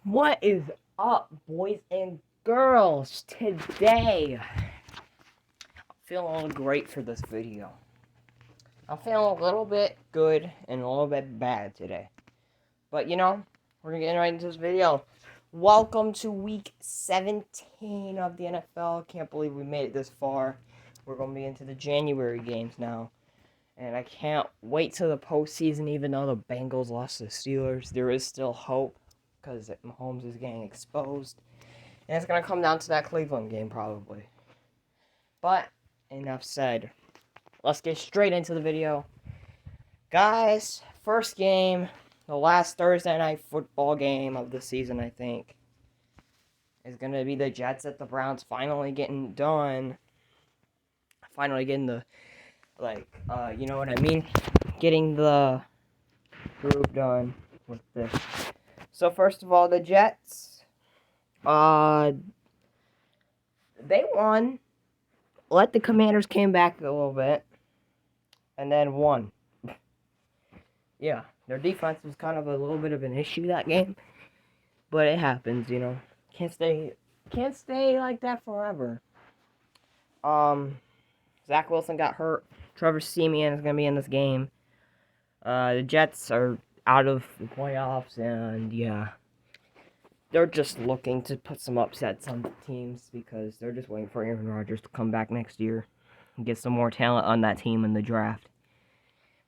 What is up, boys and girls? Today, I'm feeling a little great for this video. I'm feeling a little bit good and a little bit bad today. But we're gonna get right into this video. Welcome to week 17 of the NFL. Can't believe we made it this far. We're gonna be into the January games now. And I can't wait till the postseason, even though the Bengals lost to the Steelers. There is still hope because Mahomes is getting exposed. And it's going to come down to that Cleveland game, probably. But, enough said. Let's get straight into the video. Guys, first game, the last Thursday night football game of the season, I think, is going to be the Jets at the Browns finally getting done. Finally getting the, you know what I mean? Getting the group done with this. So, first of all, the Jets, they won. Let the Commanders came back a little bit, and then won. Yeah, their defense was kind of a little bit of an issue that game, but it happens, Can't stay like that forever. Zach Wilson got hurt. Trevor Siemian is gonna be in this game. The Jets are out of the playoffs, and yeah, they're just looking to put some upsets on the teams because they're just waiting for Aaron Rodgers to come back next year and get some more talent on that team in the draft.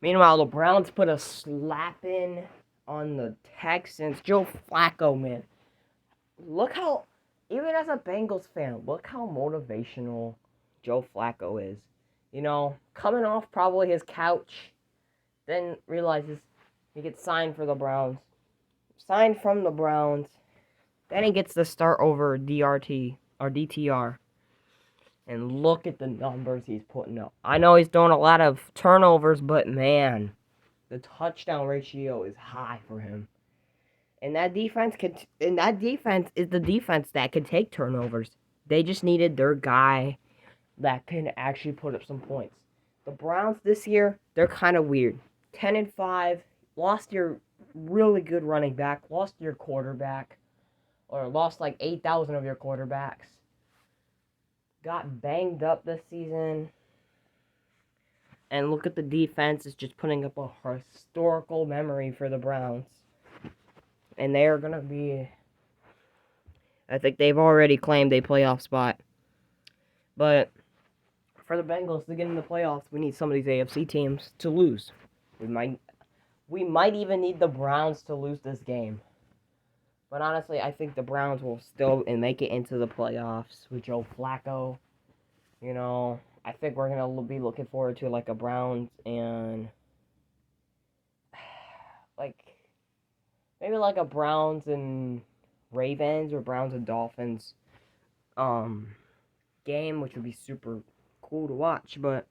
Meanwhile, the Browns put a slap in on the Texans. Joe Flacco, man. Look how, even as a Bengals fan, look how motivational Joe Flacco is. Coming off probably his couch, then realizes he gets signed for the Browns. Signed from the Browns. Then he gets to start over DRT or DTR. And look at the numbers he's putting up. I know he's doing a lot of turnovers, but man, the touchdown ratio is high for him. And that defense is the defense that can take turnovers. They just needed their guy that can actually put up some points. The Browns this year, they're kind of weird. 10-5, lost your really good running back, lost your quarterback, or lost like 8,000 of your quarterbacks. Got banged up this season. And look at the defense. It's just putting up a historical memory for the Browns. And they are going to be... I think they've already claimed a playoff spot. But for the Bengals to get in the playoffs, we need some of these AFC teams to lose. We might even need the Browns to lose this game. But honestly, I think the Browns will still make it into the playoffs with Joe Flacco. I think we're going to be looking forward to like a Browns and maybe like a Browns and Ravens or Browns and Dolphins game, which would be super cool to watch. But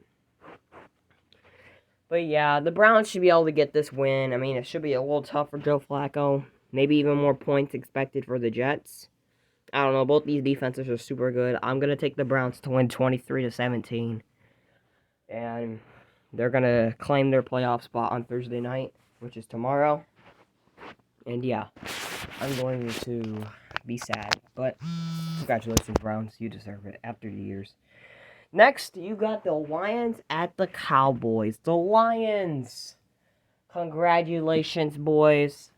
yeah, the Browns should be able to get this win. I mean, it should be a little tough for Joe Flacco. Maybe even more points expected for the Jets. I don't know. Both these defenses are super good. I'm going to take the Browns to win 23-17. And they're going to claim their playoff spot on Thursday night, which is tomorrow. And yeah, I'm going to be sad. But congratulations, Browns. You deserve it after the years. Next, you got the Lions at the Cowboys. The Lions. Congratulations, boys.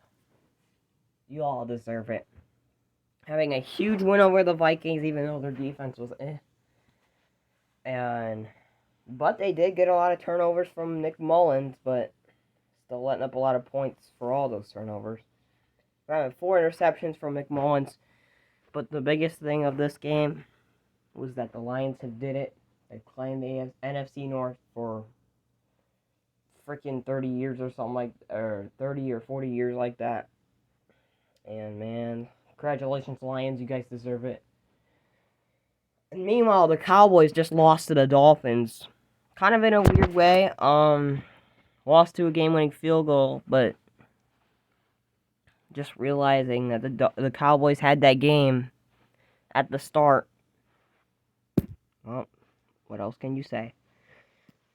You all deserve it. Having a huge win over the Vikings, even though their defense was But they did get a lot of turnovers from Nick Mullins, but still letting up a lot of points for all those turnovers. Having 4 interceptions from Nick Mullins. But the biggest thing of this game was that the Lions have did it. They claimed the NFC North for freaking 30 years or something or 30 or 40 years like that. And man, congratulations, Lions. You guys deserve it. And meanwhile, the Cowboys just lost to the Dolphins. Kind of in a weird way. Lost to a game-winning field goal, but just realizing that the Cowboys had that game at the start. Well, what else can you say?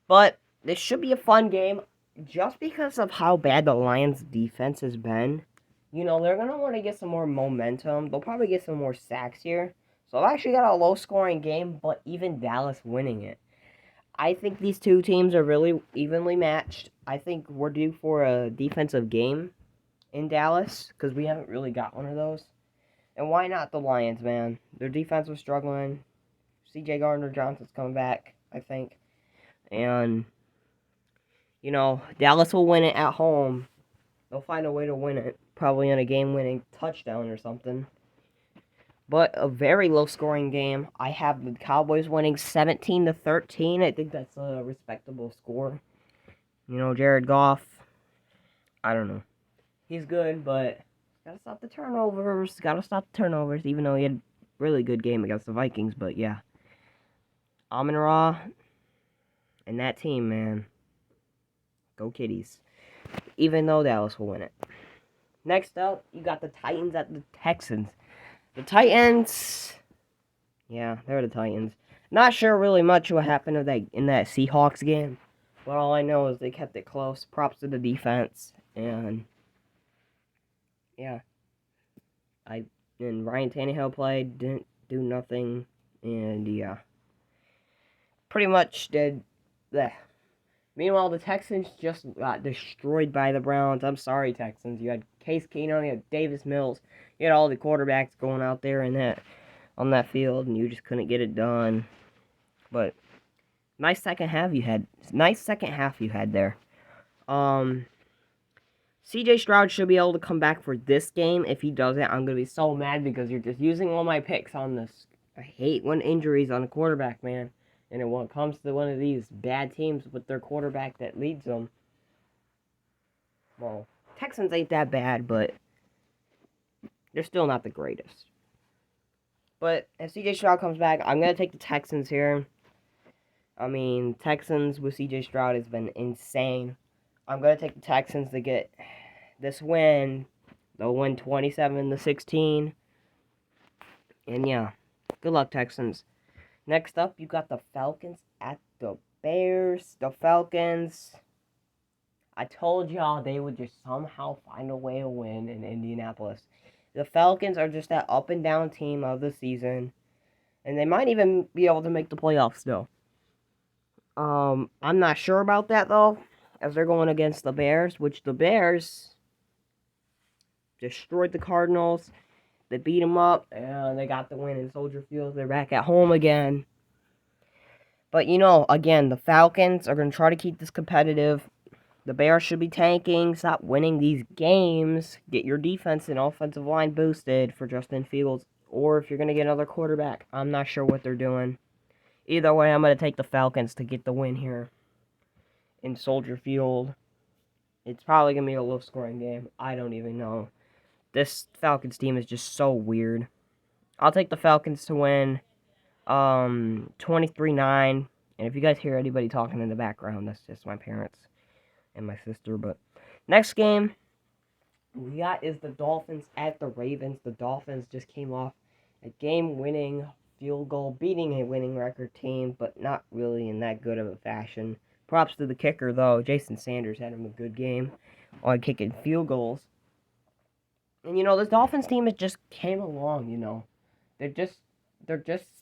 But this should be a fun game just because of how bad the Lions' defense has been. you know, they're going to want to get some more momentum. They'll probably get some more sacks here. So I've actually got a low-scoring game, but even Dallas winning it. I think these two teams are really evenly matched. I think we're due for a defensive game in Dallas because we haven't really got one of those. And why not the Lions, man? Their defense was struggling. C.J. Gardner-Johnson's coming back, I think. And, you know, Dallas will win it at home. They'll find a way to win it. Probably on a game-winning touchdown or something. But a very low-scoring game. I have the Cowboys winning 17-13. I think that's a respectable score. You know, Jared Goff, I don't know. He's good, but gotta stop the turnovers. Gotta stop the turnovers, even though he had a really good game against the Vikings. But yeah, Amon-Ra and that team, man. Go Kitties. Even though Dallas will win it. Next up, you got the Titans at the Texans. The Titans, yeah, they're the Titans. Not sure really much what happened in that Seahawks game. But all I know is they kept it close. Props to the defense. And yeah. And Ryan Tannehill played, didn't do nothing. And yeah. Pretty much did that. Meanwhile, the Texans just got destroyed by the Browns. I'm sorry, Texans. You had Case Keenum, you had Davis Mills. You had all the quarterbacks going out there on that field, and you just couldn't get it done. But nice second half you had. Nice second half you had there. CJ Stroud should be able to come back for this game. If he doesn't, I'm going to be so mad because you're just using all my picks on this. I hate when injuries on a quarterback, man. And when it comes to one of these bad teams with their quarterback that leads them, well, Texans ain't that bad, but they're still not the greatest. But if CJ Stroud comes back, I'm going to take the Texans here. I mean, Texans with CJ Stroud has been insane. I'm going to take the Texans to get this win. They'll win 27-16. And yeah, good luck, Texans. Next up, you got the Falcons at the Bears. The Falcons, I told y'all they would just somehow find a way to win in Indianapolis. The Falcons are just that up and down team of the season. And they might even be able to make the playoffs still. I'm not sure about that, though, as they're going against the Bears, which the Bears destroyed the Cardinals. They beat them up, and they got the win in Soldier Field. They're back at home again. But, you know, again, the Falcons are going to try to keep this competitive. The Bears should be tanking. Stop winning these games. Get your defense and offensive line boosted for Justin Fields. Or if you're going to get another quarterback, I'm not sure what they're doing. Either way, I'm going to take the Falcons to get the win here in Soldier Field. It's probably going to be a low-scoring game. I don't even know. This Falcons team is just so weird. I'll take the Falcons to win 23-9. And if you guys hear anybody talking in the background, that's just my parents and my sister. But next game we got is the Dolphins at the Ravens. The Dolphins just came off a game-winning field goal, beating a winning record team, but not really in that good of a fashion. Props to the kicker, though. Jason Sanders had him a good game on kicking field goals. And, you know, this Dolphins team has just came along, you know. They're just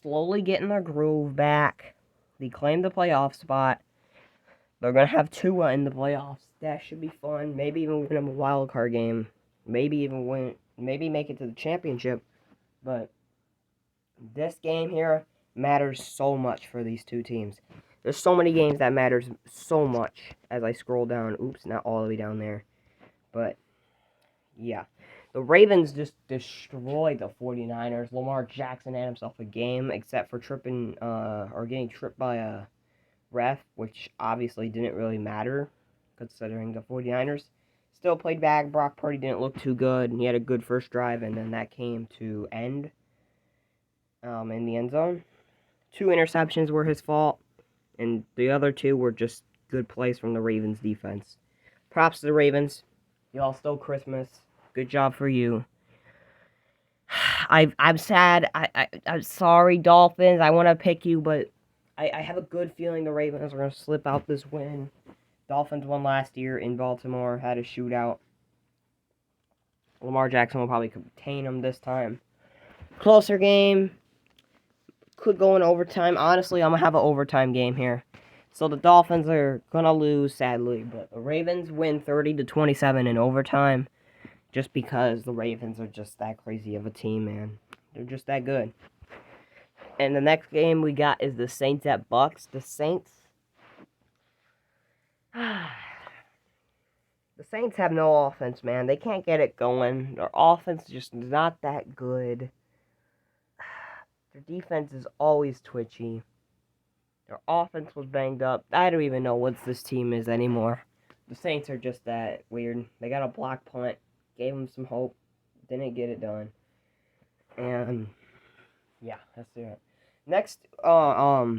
slowly getting their groove back. They claimed the playoff spot. They're going to have Tua in the playoffs. That should be fun. Maybe even win them a wild card game. Maybe make it to the championship. But this game here matters so much for these two teams. There's so many games that matters so much as I scroll down. Oops, not all the way down there. But, yeah. The Ravens just destroyed the 49ers. Lamar Jackson had himself a game, except for getting tripped by a ref, which obviously didn't really matter, considering the 49ers still played back. Brock Purdy didn't look too good, and he had a good first drive, and then that came to end in the end zone. 2 interceptions were his fault, and the other 2 were just good plays from the Ravens defense. Props to the Ravens. Y'all stole Christmas. Good job for you. I'm sad. I'm sorry, Dolphins. I want to pick you, but I have a good feeling the Ravens are going to slip out this win. Dolphins won last year in Baltimore, had a shootout. Lamar Jackson will probably contain them this time. Closer game. Could go in overtime. Honestly, I'm going to have an overtime game here. So the Dolphins are going to lose, sadly. But the Ravens win 30-27 in overtime. Just because the Ravens are just that crazy of a team, man. They're just that good. And the next game we got is the Saints at Bucks. The Saints... The Saints have no offense, man. They can't get it going. Their offense is just not that good. Their defense is always twitchy. Their offense was banged up. I don't even know what this team is anymore. The Saints are just that weird. They got a block punt. Gave them some hope. Didn't get it done. And, yeah, that's it. Next, but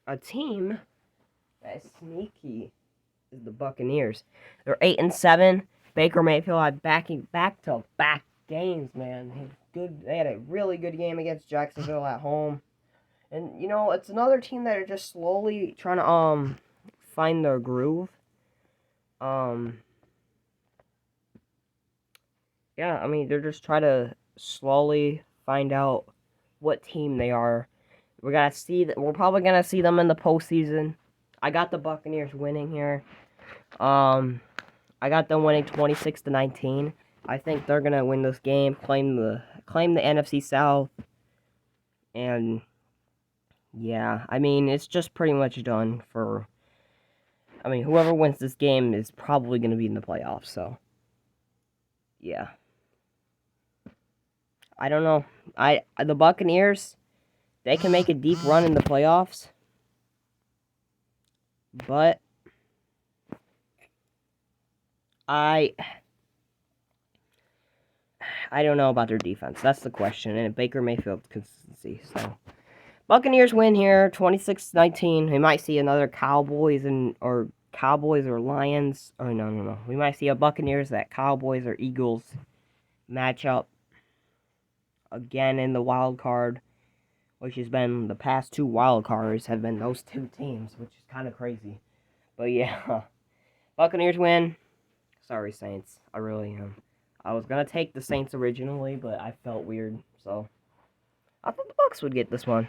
a team that is sneaky is the Buccaneers. They're 8-7. Baker Mayfield had back-to-back games, man. They had a really good game against Jacksonville at home. And, you know, it's another team that are just slowly trying to find their groove. Yeah, I mean, they're just trying to slowly find out what team they are. We're probably gonna see them in the postseason. I got the Buccaneers winning here. I got them winning 26-19. I think they're gonna win this game, claim the NFC South, and yeah, I mean it's just pretty much done for. I mean, whoever wins this game is probably gonna be in the playoffs. So, yeah. I don't know. The Buccaneers, they can make a deep run in the playoffs, but I don't know about their defense. That's the question, and Baker Mayfield's consistency. So, Buccaneers win here, 26-19. We might see another Cowboys or Lions. Or no. We might see a Buccaneers that Cowboys or Eagles matchup again in the wild card, which has been the past two wild cards have been those two teams, which is kind of crazy. But yeah, Buccaneers win. Sorry, Saints. I really am. I was gonna take the Saints originally, but I felt weird, so I thought the Bucs would get this one.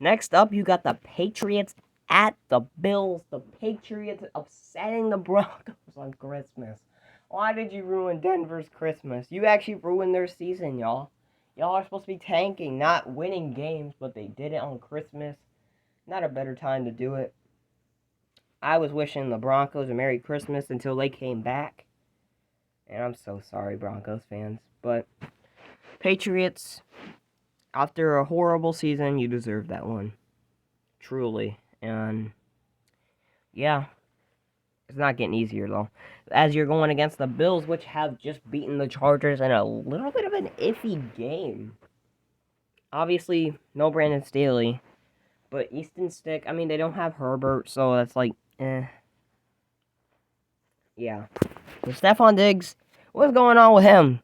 Next up, you got the Patriots at the Bills. The Patriots upsetting the Broncos on Christmas. Why did you ruin Denver's Christmas? You actually ruined their season, y'all. Y'all are supposed to be tanking, not winning games, but they did it on Christmas. Not a better time to do it. I was wishing the Broncos a Merry Christmas until they came back. And I'm so sorry, Broncos fans. But Patriots, after a horrible season, you deserve that one. Truly. And yeah, it's not getting easier, though. As you're going against the Bills, which have just beaten the Chargers in a little bit of an iffy game. Obviously, no Brandon Staley. But Easton Stick, I mean, they don't have Herbert, so that's like, Yeah. With Stephon Diggs, what's going on with him?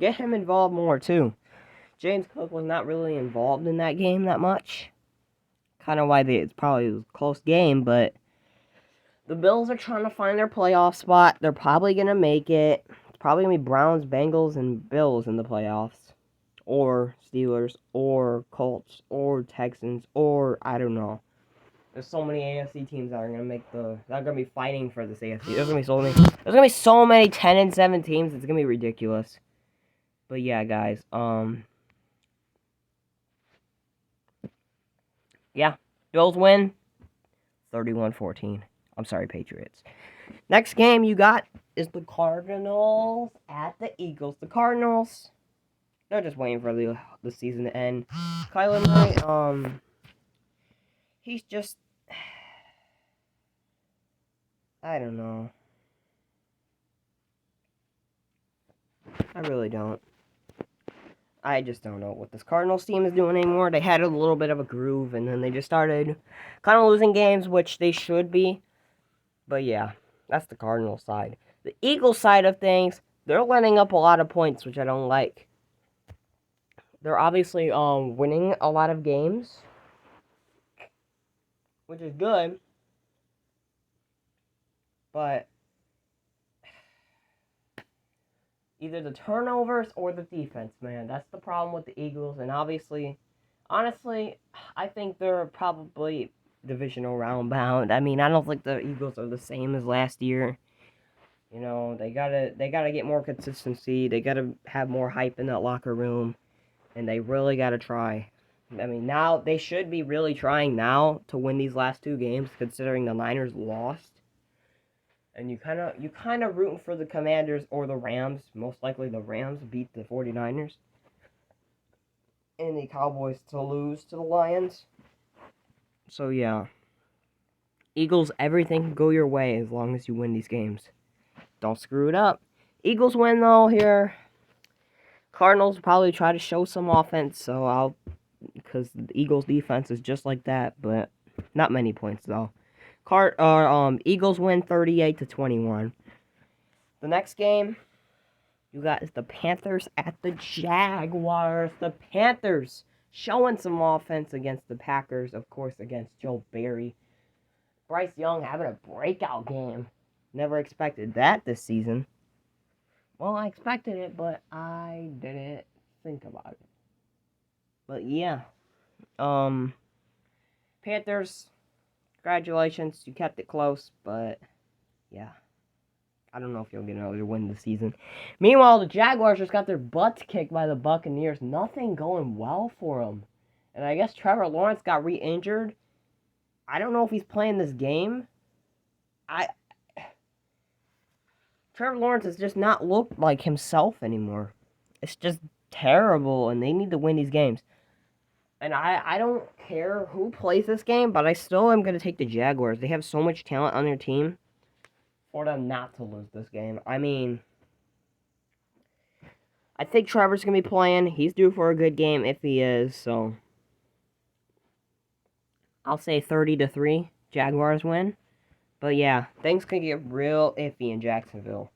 Get him involved more, too. James Cook was not really involved in that game that much. Kind of why it's probably a close game, but the Bills are trying to find their playoff spot. They're probably going to make it. It's probably going to be Browns, Bengals, and Bills in the playoffs. Or Steelers, or Colts, or Texans, or I don't know. There's so many AFC teams that are gonna be fighting for this AFC. There's gonna be so many 10-7 teams. It's gonna be ridiculous. But yeah, guys. Yeah, Bills win, 31-14. I'm sorry, Patriots. Next game you got is the Cardinals at the Eagles. The Cardinals, they're just waiting for the season to end. Kyler Murray, he's just, I don't know. I really don't. I just don't know what this Cardinals team is doing anymore. They had a little bit of a groove, and then they just started kind of losing games, which they should be. But yeah, that's the Cardinals side. The Eagles side of things, they're letting up a lot of points, which I don't like. They're obviously winning a lot of games, which is good. But Either the turnovers or the defense, man. That's the problem with the Eagles. And honestly, I think they're probably divisional round bound. I mean, I don't think the Eagles are the same as last year. You know, they gotta get more consistency. They gotta have more hype in that locker room, and they really gotta try. I mean, now they should be really trying now to win these last 2 games, considering the Niners lost. And you kind of rooting for the Commanders or the Rams. Most likely the Rams beat the 49ers. And the Cowboys to lose to the Lions. So yeah. Eagles, everything can go your way as long as you win these games. Don't screw it up. Eagles win though here. Cardinals probably try to show some offense, because the Eagles defense is just like that, but not many points though. Eagles win 38-21. The next game you got is the Panthers at the Jaguars. The Panthers showing some offense against the Packers, of course, against Joe Barry. Bryce Young having a breakout game. Never expected that this season. Well, I expected it, but I didn't think about it. But yeah. Panthers, congratulations. You kept it close, but yeah. I don't know if you'll get another win this season. Meanwhile, the Jaguars just got their butts kicked by the Buccaneers. Nothing going well for them. And I guess Trevor Lawrence got re-injured. I don't know if he's playing this game. Trevor Lawrence has just not looked like himself anymore. It's just terrible, and they need to win these games. And I don't care who plays this game, but I still am going to take the Jaguars. They have so much talent on their team for them not to lose this game. I mean, I think Trevor's going to be playing. He's due for a good game if he is, so I'll say 30-3, Jaguars win. But yeah, things can get real iffy in Jacksonville.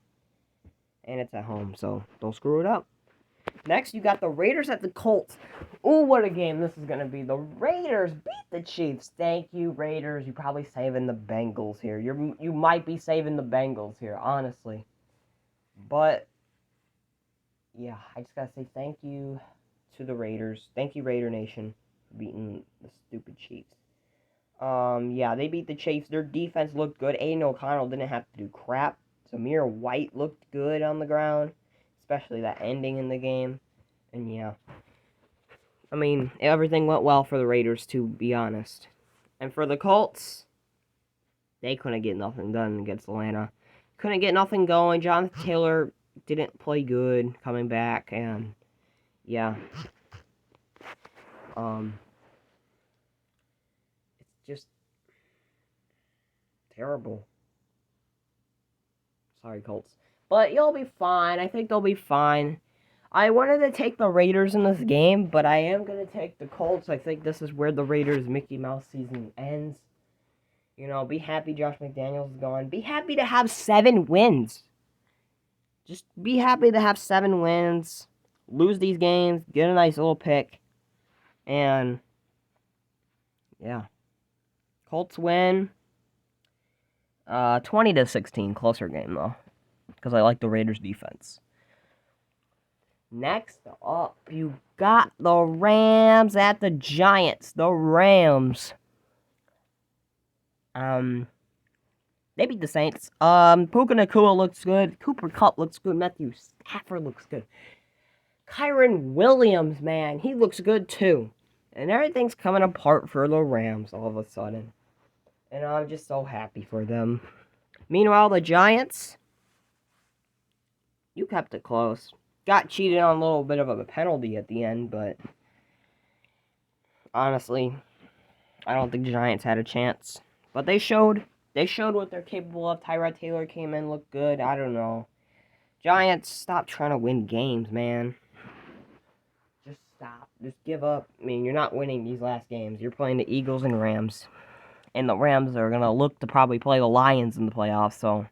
And it's at home, so don't screw it up. Next, you got the Raiders at the Colts. Ooh, what a game this is going to be. The Raiders beat the Chiefs. Thank you, Raiders. You're probably saving the Bengals here. You might be saving the Bengals here, honestly. But, yeah, I just got to say thank you to the Raiders. Thank you, Raider Nation, for beating the stupid Chiefs. Yeah, they beat the Chiefs. Their defense looked good. Aiden O'Connell didn't have to do crap. Zamir White looked good on the ground, especially that ending in the game. And yeah, I mean, everything went well for the Raiders, to be honest. And for the Colts, they couldn't get nothing done against Atlanta. Couldn't get nothing going. Jonathan Taylor didn't play good coming back, and yeah. It's just terrible. Sorry, Colts. But you'll be fine. I think they'll be fine. I wanted to take the Raiders in this game, but I am going to take the Colts. I think this is where the Raiders' Mickey Mouse season ends. You know, be happy Josh McDaniels is gone. Be happy to have 7 wins. Just be happy to have 7 wins. Lose these games. Get a nice little pick. And, yeah. Colts win. 20-16. Closer game, though. Because I like the Raiders' defense. Next up, you got the Rams at the Giants. The Rams. They beat the Saints. Puka Nacua looks good. Cooper Kupp looks good. Matthew Stafford looks good. Kyron Williams, man, he looks good too. And everything's coming apart for the Rams all of a sudden. And I'm just so happy for them. Meanwhile, the Giants, you kept it close. Got cheated on a little bit of a penalty at the end, but honestly, I don't think the Giants had a chance. But they showed what they're capable of. Tyrod Taylor came in, looked good. I don't know. Giants, stop trying to win games, man. Just stop. Just give up. I mean, you're not winning these last games. You're playing the Eagles and Rams. And the Rams are going to look to probably play the Lions in the playoffs, so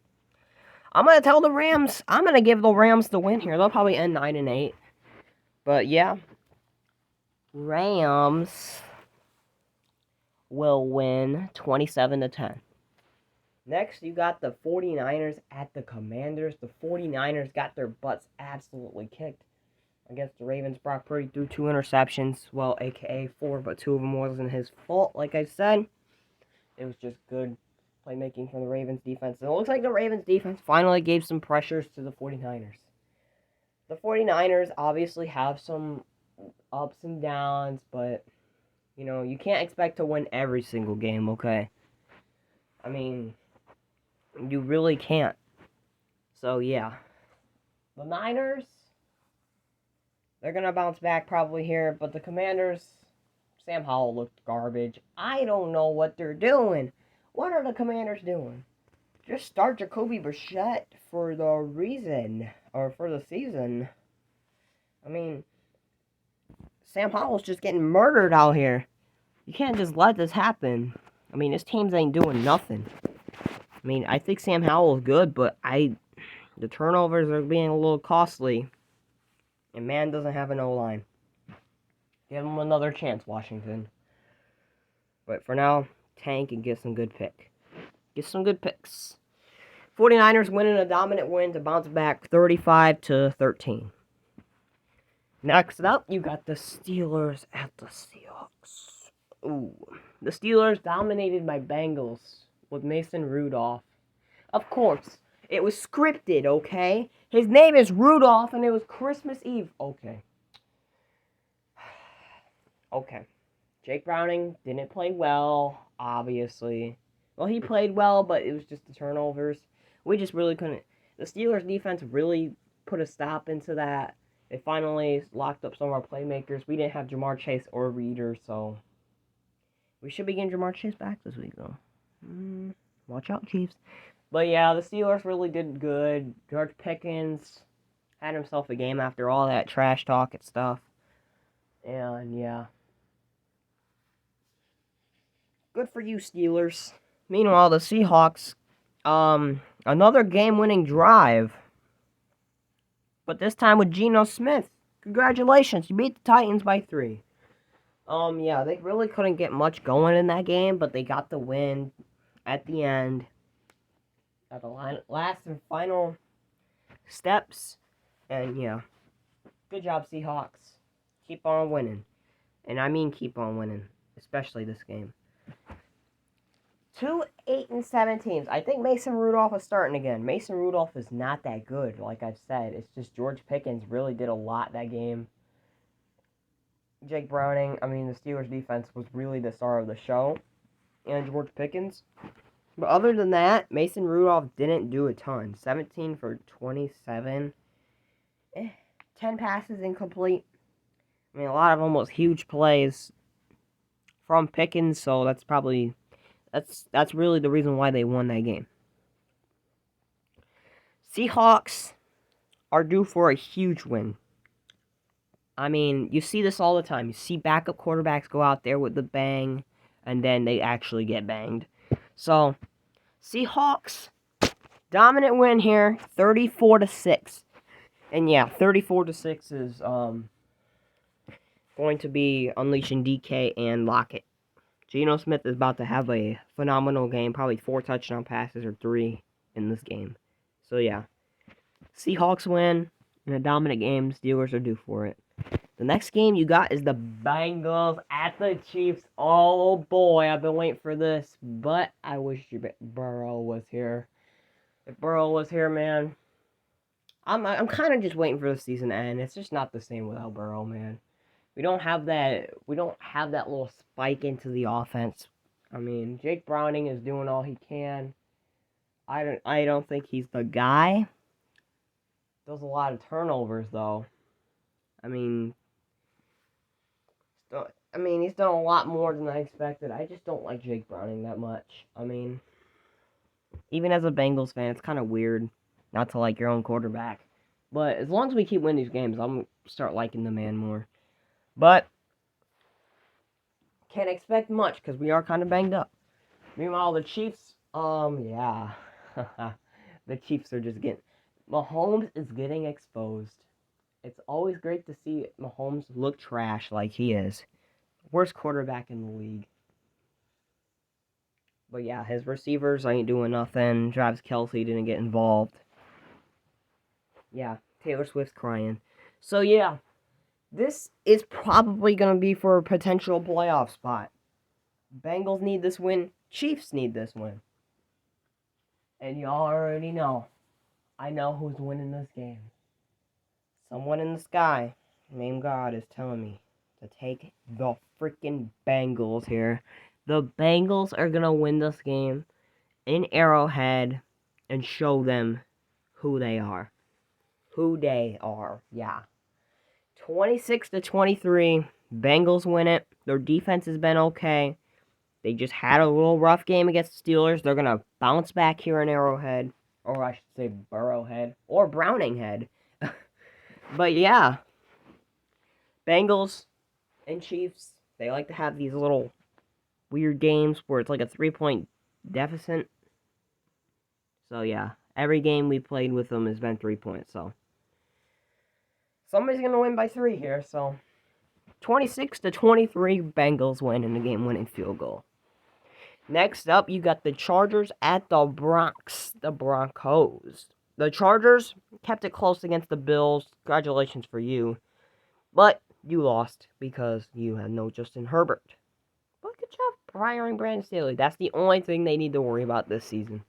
I'm going to tell the Rams, I'm going to give the Rams the win here. They'll probably end 9-8. But yeah, Rams will win 27-10. Next, you got the 49ers at the Commanders. The 49ers got their butts absolutely kicked against the Ravens. Brock Purdy threw 2 interceptions. Well, a.k.a. 4, but 2 of them wasn't his fault, like I said. It was just good playmaking from the Ravens defense. And it looks like the Ravens defense finally gave some pressures to the 49ers. The 49ers obviously have some ups and downs, but, you know, you can't expect to win every single game, okay? I mean, you really can't. So, yeah. The Niners, they're going to bounce back probably here, but the Commanders, Sam Howell looked garbage. I don't know what they're doing. What are the Commanders doing? Just start Jacoby Brissett for the reason, or for the season. I mean, Sam Howell's just getting murdered out here. You can't just let this happen. I mean, this team ain't doing nothing. I mean, I think Sam Howell's good, but the turnovers are being a little costly. And man doesn't have an O-line. Give him another chance, Washington. But for now, tank and get some good pick. Get some good picks. 49ers winning a dominant win to bounce back 35-13. Next up, you got the Steelers at the Seahawks. Ooh. The Steelers dominated my Bengals with Mason Rudolph. Of course, it was scripted, okay? His name is Rudolph, and it was Christmas Eve. Okay. Okay. Jake Browning didn't play well, obviously. Well, he played well, but it was just the turnovers. We just really couldn't. The Steelers' defense really put a stop into that. They finally locked up some of our playmakers. We didn't have Jamar Chase or Reader, so we should be getting Jamar Chase back this week, though. Watch out, Chiefs. But yeah, the Steelers really did good. George Pickens had himself a game after all that trash talk and stuff. And yeah. Good for you, Steelers. Meanwhile, the Seahawks, another game-winning drive. But this time with Geno Smith. Congratulations, you beat the Titans by 3. Yeah, they really couldn't get much going in that game, but they got the win at the end. At the last and final steps. And yeah, good job, Seahawks. Keep on winning. And I mean keep on winning, especially this game. 2 8-7 teams. I think Mason Rudolph is starting again. Mason Rudolph is not that good, like I've said. It's just George Pickens really did a lot that game. Jake Browning, the Steelers' defense was really the star of the show. And George Pickens. But other than that, Mason Rudolph didn't do a ton. 17 for 27. 10 passes incomplete. A lot of them was huge plays from Pickens, so that's probably... That's really the reason why they won that game. Seahawks are due for a huge win. You see this all the time. You see backup quarterbacks go out there with the bang, and then they actually get banged. So, Seahawks, dominant win here, 34-6. And yeah, 34-6 is going to be unleashing DK and Lockett. Geno Smith is about to have a phenomenal game, probably 4 touchdown passes or 3 in this game. So yeah, Seahawks win in a dominant game. Steelers are due for it. The next game you got is the Bengals at the Chiefs. Oh boy, I've been waiting for this, but I wish Burrow was here. If Burrow was here, man, I'm kind of just waiting for the season to end. It's just not the same without Burrow, man. We don't have that little spike into the offense. Jake Browning is doing all he can. I don't think he's the guy. Does a lot of turnovers though. He's done a lot more than I expected. I just don't like Jake Browning that much. Even as a Bengals fan, it's kind of weird not to like your own quarterback. But as long as we keep winning these games, I'm gonna start liking the man more. But can't expect much because we are kind of banged up. Meanwhile, the Chiefs, yeah. The Chiefs are just getting... Mahomes is getting exposed. It's always great to see Mahomes look trash like he is. Worst quarterback in the league. But yeah, his receivers ain't doing nothing. Travis Kelce didn't get involved. Yeah, Taylor Swift's crying. So yeah, this is probably going to be for a potential playoff spot. Bengals need this win. Chiefs need this win. And y'all already know. I know who's winning this game. Someone in the sky, named God, is telling me to take the freaking Bengals here. The Bengals are going to win this game in Arrowhead and show them who they are. Who they are, yeah. 26-23, Bengals win it. Their defense has been okay. They just had a little rough game against the Steelers. They're going to bounce back here in Arrowhead. Or I should say Burrowhead. Or Browninghead. But yeah. Bengals and Chiefs, they like to have these little weird games where it's like a 3-point deficit. So yeah. Every game we played with them has been 3 points. So somebody's going to win by 3 here. So 26-23, Bengals win in the game-winning field goal. Next up, you got the Chargers at the Broncos. The Chargers kept it close against the Bills. Congratulations for you. But you lost because you had no Justin Herbert. But good job firing Brandon Staley. That's the only thing they need to worry about this season.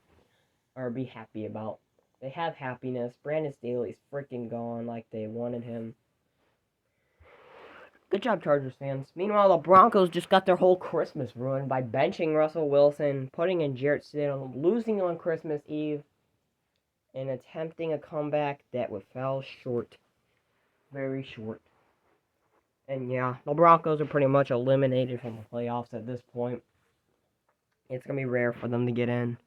Or be happy about. They have happiness. Brandon Staley's freaking gone like they wanted him. Good job, Chargers fans. Meanwhile, the Broncos just got their whole Christmas ruined by benching Russell Wilson, putting in Jarrett Stidham, losing on Christmas Eve, and attempting a comeback that fell short. Very short. And yeah, the Broncos are pretty much eliminated from the playoffs at this point. It's going to be rare for them to get in.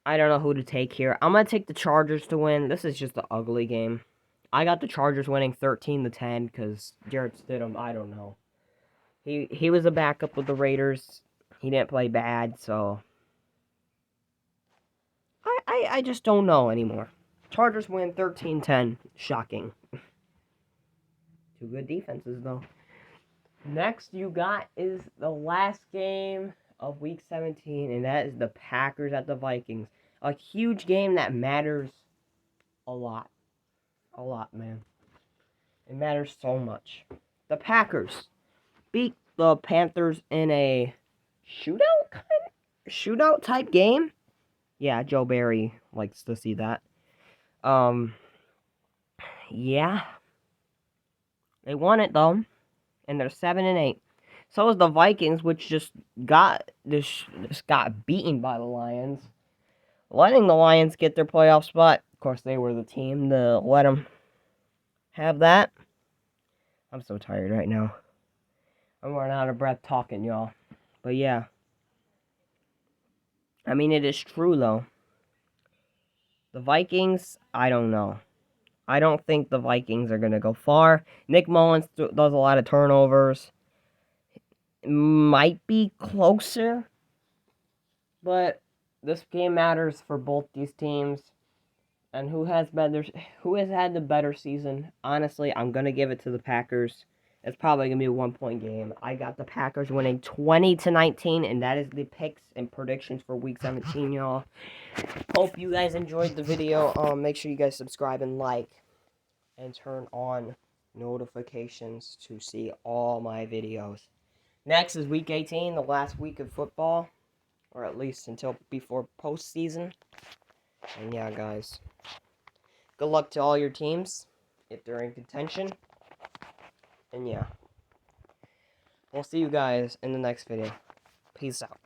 I don't know who to take here. I'm going to take the Chargers to win. This is just an ugly game. I got the Chargers winning 13-10 because Jarrett Stidham, I don't know. He was a backup with the Raiders. He didn't play bad, so I just don't know anymore. Chargers win 13-10. Shocking. Two good defenses, though. Next you got is the last game of Week 17, and that is the Packers at the Vikings. A huge game that matters a lot. A lot, man. It matters so much. The Packers beat the Panthers in a shootout type game. Yeah, Joe Barry likes to see that. Yeah. They won it though, and they're 7-8. So is the Vikings, which just got beaten by the Lions, letting the Lions get their playoff spot. Of course, they were the team to let them have that. I'm so tired right now. I'm running out of breath talking, y'all. But yeah. I mean, it is true, though. The Vikings, I don't know. I don't think the Vikings are going to go far. Nick Mullins does a lot of turnovers. Might be closer. But this game matters for both these teams. And who has had the better season? Honestly, I'm going to give it to the Packers. It's probably going to be a 1-point game. I got the Packers winning 20-19, and that is the picks and predictions for Week 17, y'all. Hope you guys enjoyed the video. Make sure you guys subscribe and like, and turn on notifications to see all my videos. Next is Week 18, the last week of football, or at least until before postseason. And yeah, guys. Good luck to all your teams if they're in contention. And yeah. We'll see you guys in the next video. Peace out.